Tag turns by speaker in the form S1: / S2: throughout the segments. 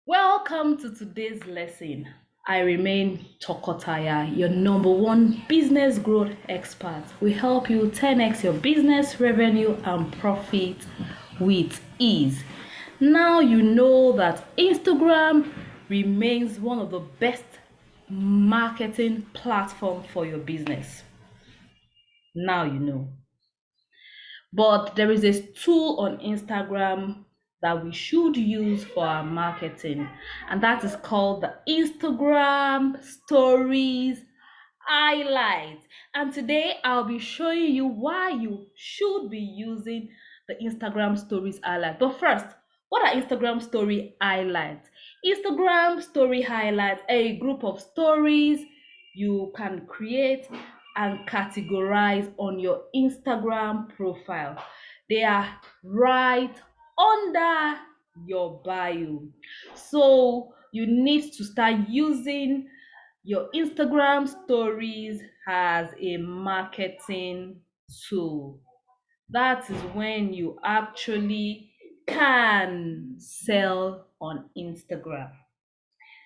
S1: Welcome to today's lesson. I remain Tokotaya, your number one business growth expert. We help you 10x your business revenue and profit with ease. Now you know that Instagram remains one of the best marketing platform for your business. Now you know. But there is a tool on Instagram that we should use for our marketing, and that is called the Instagram Stories Highlights. And today I'll be showing you why you should be using the Instagram Stories Highlight. But first, what are Instagram Story Highlights? Instagram Story Highlights are a group of stories you can create and categorize on your Instagram profile. They are right under your bio. So you need to start using your Instagram stories as a marketing tool. That is when you actually can sell on Instagram.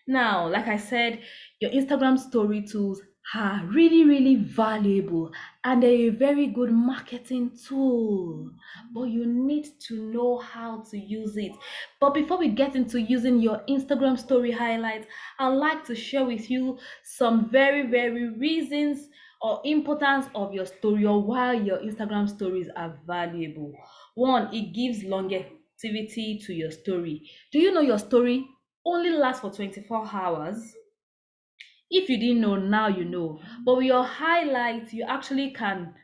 S1: Now, like I said, your Instagram story tools are really valuable and they're a very good marketing tool. But you need to know how to use it. But before we get into using your Instagram story highlights, I'd like to share with you some very reasons or importance of your story or why your Instagram stories are valuable. One, it gives longevity to your story. Do you know your story only lasts for 24 hours? If you didn't know, now you know. But with your highlights, you actually can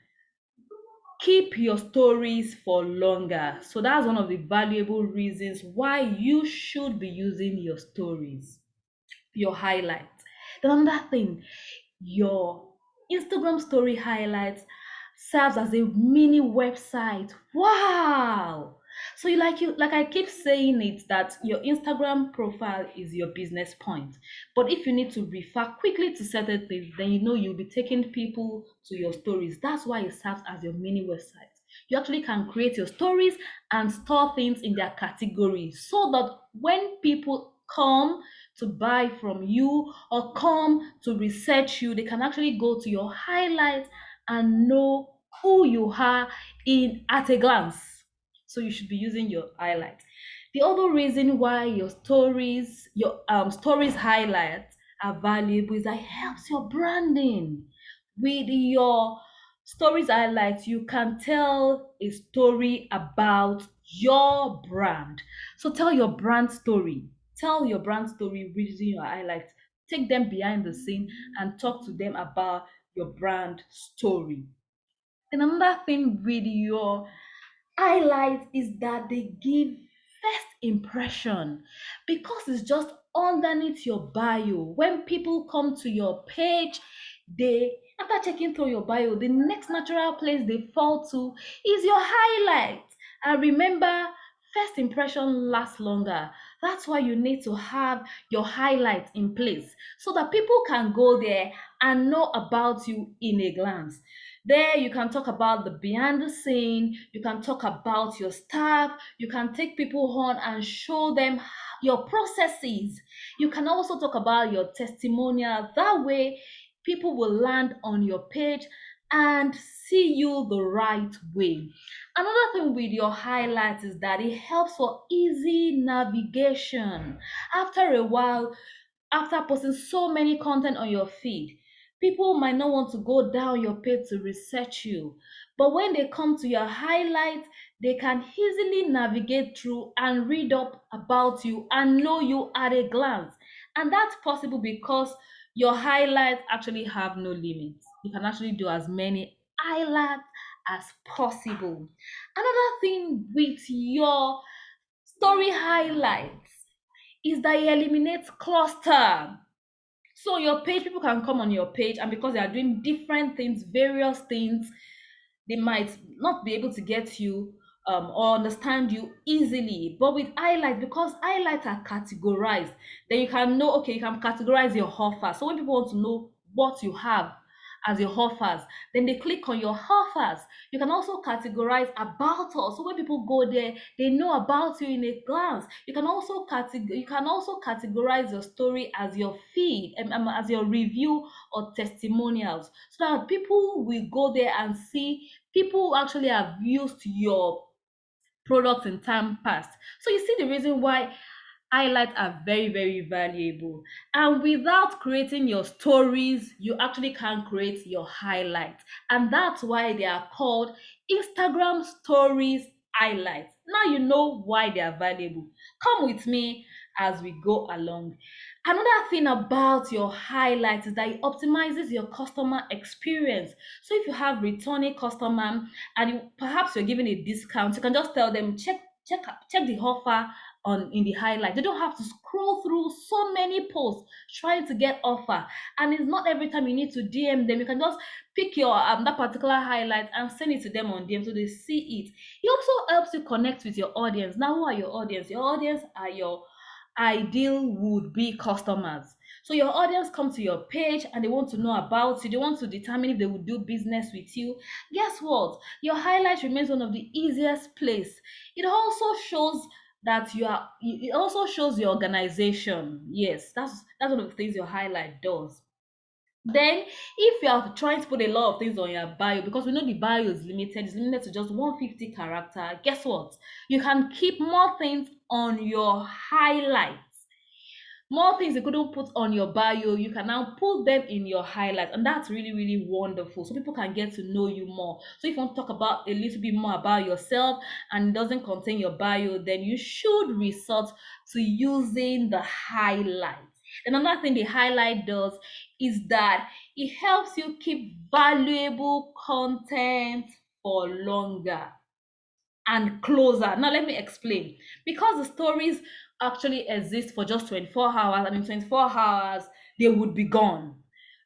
S1: keep your stories for longer. So that's one of the valuable reasons why you should be using your stories, your highlights. Then another thing, your Instagram story highlights serves as a mini website. Wow! So you like I keep saying it that your Instagram profile is your business point. But if you need to refer quickly to certain things, then you know you'll be taking people to your stories. That's why it serves as your mini website. You actually can create your stories and store things in their categories so that when people come to buy from you or come to research you, they can actually go to your highlights and know who you are in at a glance. So you should be using your highlights. The other reason why your stories highlights are valuable is that it helps your branding. With your stories highlights, you can tell a story about your brand. So tell your brand story. Tell your brand story using your highlights. Take them behind the scene and talk to them about your brand story. And another thing with your highlights is that they give first impression because it's just underneath your bio. When people come to your page, they after checking through your bio, the next natural place they fall to is your highlights. And remember, first impression lasts longer. That's why you need to have your highlights in place so that people can go there and know about you in a glance. There, you can talk about the behind the scene, you can talk about your staff, you can take people on and show them your processes. You can also talk about your testimonial. That way, people will land on your page and see you the right way. Another thing with your highlights is that it helps for easy navigation. After a while, after posting so many content on your feed, people might not want to go down your page to research you. But when they come to your highlights, they can easily navigate through and read up about you and know you at a glance. And that's possible because your highlights actually have no limits. You can actually do as many highlights as possible. Another thing with your story highlights is that it eliminates cluster. So your page, people can come on your page, and because they are doing different things, various things, they might not be able to get you or understand you easily. But with highlights, because highlights are categorized, then you can know, okay, you can categorize your offer. So when people want to know what you have as your offers. Then they click on your offers. You can also categorize about us. So when people go there, they know about you in a glance. You can also categorize your story as your feed, as your review or testimonials, so that people will go there and see people who actually have used your products in time past. So you see the reason why highlights are very, very valuable. And without creating your stories, you actually can't create your highlights. And that's why they are called Instagram stories highlights. Now you know why they are valuable. Come with me as we go along. Another thing about your highlights is that it optimizes your customer experience. So if you have returning customer and perhaps you're giving a discount, you can just tell them check the offer on in the highlight. They don't have to scroll through so many posts trying to get offer. And it's not every time you need to DM them. You can just pick your that particular highlight and send it to them on DM so they see it. It also helps you connect with your audience. Now, who are your audience? Your audience are your ideal would be customers. So your audience come to your page and they want to know about you. They want to determine if they would do business with you. Guess what? Your highlight remains one of the easiest place. It also shows that it also shows your organization. Yes, that's one of the things your highlight does. Then, if you are trying to put a lot of things on your bio, because we know the bio is limited, it's limited to just 150 character, guess what? You can keep more things on your highlights. More things you couldn't put on your bio, you can now put them in your highlights, and that's really, really wonderful. So people can get to know you more. So if you want to talk about a little bit more about yourself and it doesn't contain your bio, then you should resort to using the highlights. And another thing the highlight does is that it helps you keep valuable content for longer and closer. Now, let me explain. Because the stories actually exist for just 24 hours, and in 24 hours, they would be gone.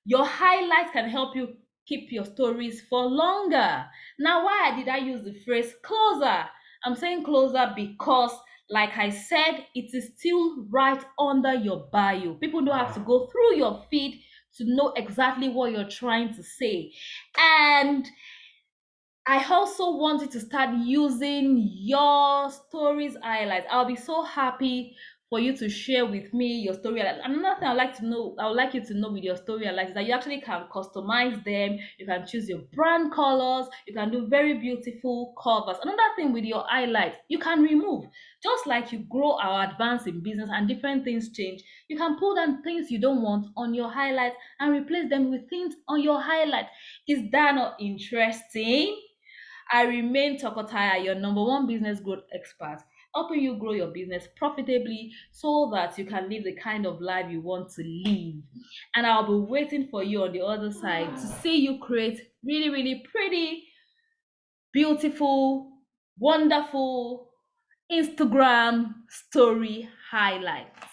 S1: Your highlights can help you keep your stories for longer. Now, why did I use the phrase closer? I'm saying closer because, like I said, it is still right under your bio. People don't have to go through your feed to know exactly what you're trying to say. And I also want you to start using your stories highlights. I'll be so happy for you to share with me your story highlights. Another thing I would like you to know with your story highlights is that you actually can customize them. You can choose your brand colors. You can do very beautiful covers. Another thing with your highlights, you can remove. Just like you grow or advance in business and different things change, you can pull down things you don't want on your highlights and replace them with things on your highlights. Is that not interesting? I remain Tokotaya, your number one business growth expert, helping you grow your business profitably so that you can live the kind of life you want to live. And I'll be waiting for you on the other side to see you create really, really pretty, beautiful, wonderful Instagram story highlights.